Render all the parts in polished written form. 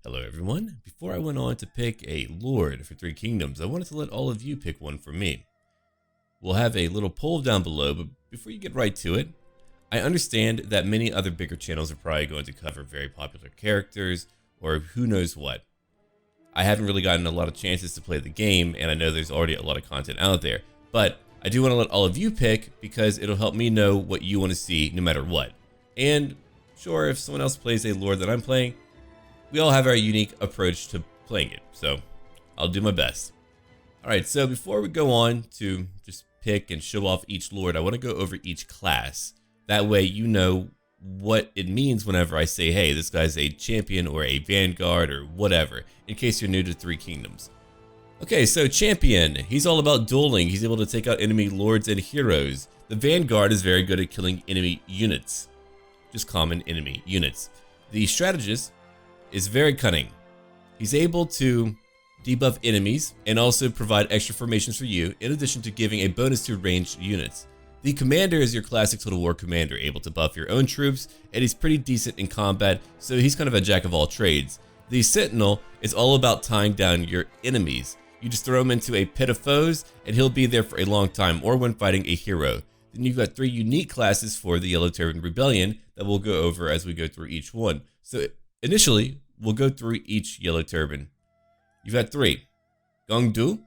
Hello everyone. Before I went on to pick a lord for Three Kingdoms, I wanted to let all of you pick one for me. We'll have a little poll down below, but before you get right to it, I understand that many other bigger channels are probably going to cover very popular characters or who knows what. I haven't really gotten a lot of chances to play the game, and I know there's already a lot of content out there, but I do want to let all of you pick because it'll help me know what you want to see no matter what. And sure, if someone else plays a lord that I'm playing, we all have our unique approach to playing it, so I'll do my best. Alright, so before we go on to just pick and show off each lord, I want to go over each class. That way you know what it means whenever I say, hey, this guy's a champion or a vanguard or whatever, in case you're new to Three Kingdoms. Okay, so champion, he's all about dueling. He's able to take out enemy lords and heroes. The vanguard is very good at killing enemy units, just common enemy units. The strategist is very cunning. He's able to debuff enemies and also provide extra formations for you, in addition to giving a bonus to ranged units. The commander is your classic Total War commander, able to buff your own troops, and he's pretty decent in combat, so he's kind of a jack of all trades. The sentinel is all about tying down your enemies. You just throw him into a pit of foes, and he'll be there for a long time, or when fighting a hero. Then you've got three unique classes for the Yellow Turban Rebellion that we'll go over as we go through each one. So initially, we'll go through each Yellow Turban. You've got three: Gongdu,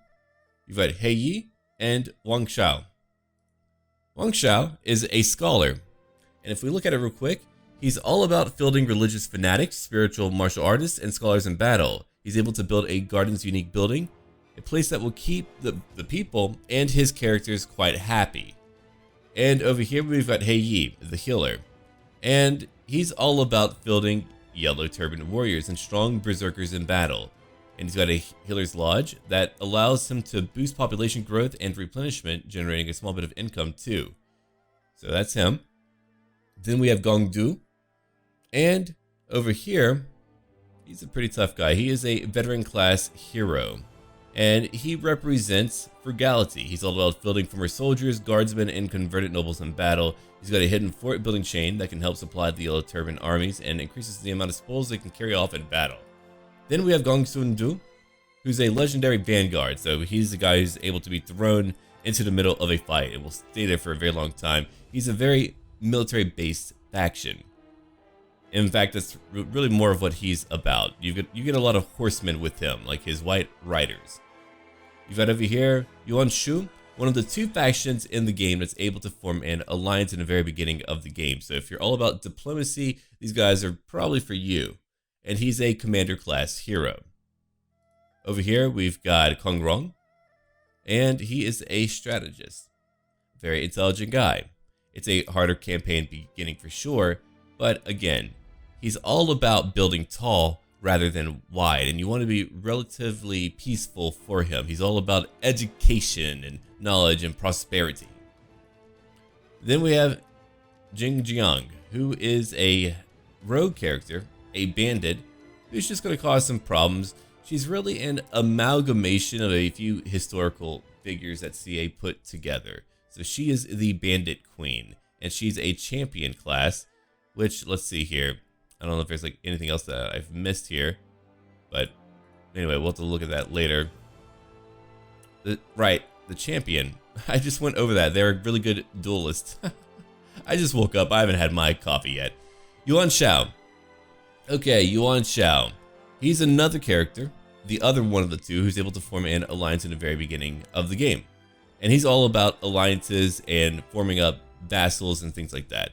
you've got Heiyi, and Wang Shao. Wang Shao is a scholar, and if we look at it real quick, he's all about fielding religious fanatics, spiritual martial artists, and scholars in battle. He's able to build a garden's unique building, a place that will keep the people and his characters quite happy. And over here we've got Heiyi, the healer, and he's all about fielding Yellow Turban warriors and strong berserkers in battle. And he's got a healer's lodge that allows him to boost population growth and replenishment, generating a small bit of income too. So that's him. Then we have Gongdu, and over here, he's a pretty tough guy. He is a veteran class hero, and he represents frugality. He's all about fielding former soldiers, guardsmen, and converted nobles in battle. He's got a hidden fort building chain that can help supply the Yellow Turban armies and increases the amount of spoils they can carry off in battle. Then we have Gongsundu, who's a legendary vanguard. So he's the guy who's able to be thrown into the middle of a fight and will stay there for a very long time. He's a very military-based faction. In fact, that's really more of what he's about. You get a lot of horsemen with him, like his white riders. You've got over here Yuan Shu, one of the two factions in the game that's able to form an alliance in the very beginning of the game. So if you're all about diplomacy, these guys are probably for you. And he's a commander class hero. Over here we've got Kong Rong, and he is a strategist. Very intelligent guy. It's a harder campaign beginning for sure, but again, he's all about building tall rather than wide, and you want to be relatively peaceful for him. He's all about education and knowledge and prosperity. Then we have Jing Jiang, who is a rogue character, a bandit, who's just going to cause some problems. She's really an amalgamation of a few historical figures that CA put together. So she is the bandit queen, and she's a champion class, which, let's see here. I don't know if there's like anything else that I've missed here, but anyway, we'll have to look at that later. The champion. I just went over that. They're a really good duelist. I just woke up. I haven't had my coffee yet. Yuan Shao. Okay, Yuan Shao. He's another character, the other one of the two, who's able to form an alliance in the very beginning of the game. And he's all about alliances and forming up vassals and things like that.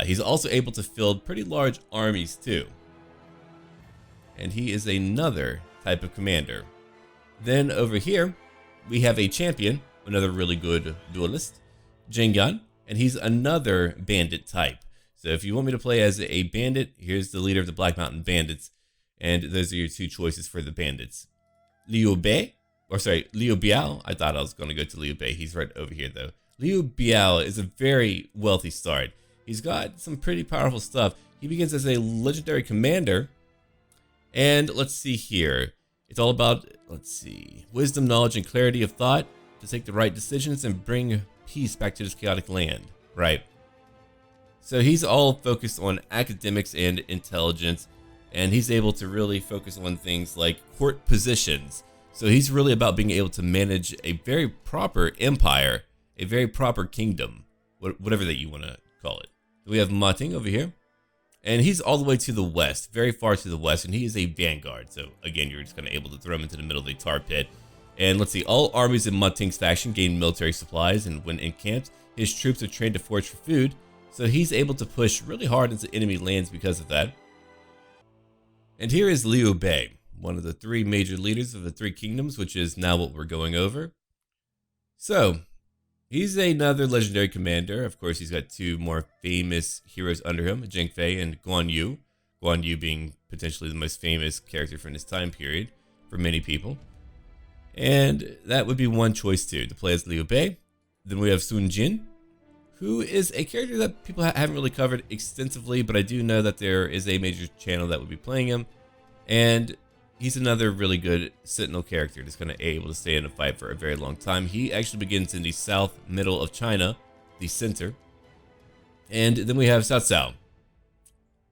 He's also able to field pretty large armies too. And he is another type of commander. Then over here, we have a champion, another really good duelist, Jing Yan, and he's another bandit type. So if you want me to play as a bandit, here's the leader of the Black Mountain Bandits, and those are your two choices for the bandits. Liu Biao. I thought I was going to go to Liu Bei. He's right over here though. Liu Biao is a very wealthy start. He's got some pretty powerful stuff. He begins as a legendary commander, and let's see here. It's all about, wisdom, knowledge, and clarity of thought to take the right decisions and bring peace back to this chaotic land, right? So he's all focused on academics and intelligence, and he's able to really focus on things like court positions. So he's really about being able to manage a very proper empire, a very proper kingdom, whatever that you want to call it. We have Mating over here, and he's all the way to the west, very far to the west, and he is a vanguard. So again, you're just kind of able to throw him into the middle of the tar pit. And let's see, all armies in Mating's faction gain military supplies, and when encamped, his troops are trained to forage for food. So he's able to push really hard into enemy lands because of that. And here is Liu Bei, one of the three major leaders of the three kingdoms, which is now what we're going over. So he's another legendary commander. Of course, he's got two more famous heroes under him, Zheng Fei and Guan Yu. Guan Yu being potentially the most famous character from this time period for many people. And that would be one choice too, to play as Liu Bei. Then we have Sun Jin, who is a character that people haven't really covered extensively, but I do know that there is a major channel that would be playing him. And he's another really good Sentinel character that's going to be able to stay in a fight for a very long time. He actually begins in the south middle of China, the center. And then we have Cao Cao.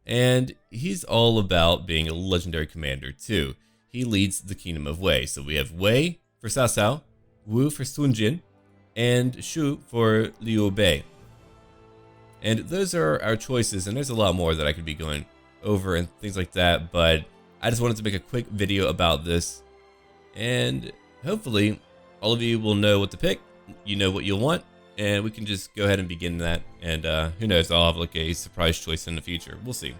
And he's all about being a legendary commander too. He leads the Kingdom of Wei. So we have Wei for Cao Cao, Wu for Sun Jin, and Shu for Liu Bei. And those are our choices, and there's a lot more that I could be going over and things like that, but I just wanted to make a quick video about this, and hopefully all of you will know what to pick, you know what you'll want, and we can just go ahead and begin that, and who knows, I'll have like a surprise choice in the future. We'll see.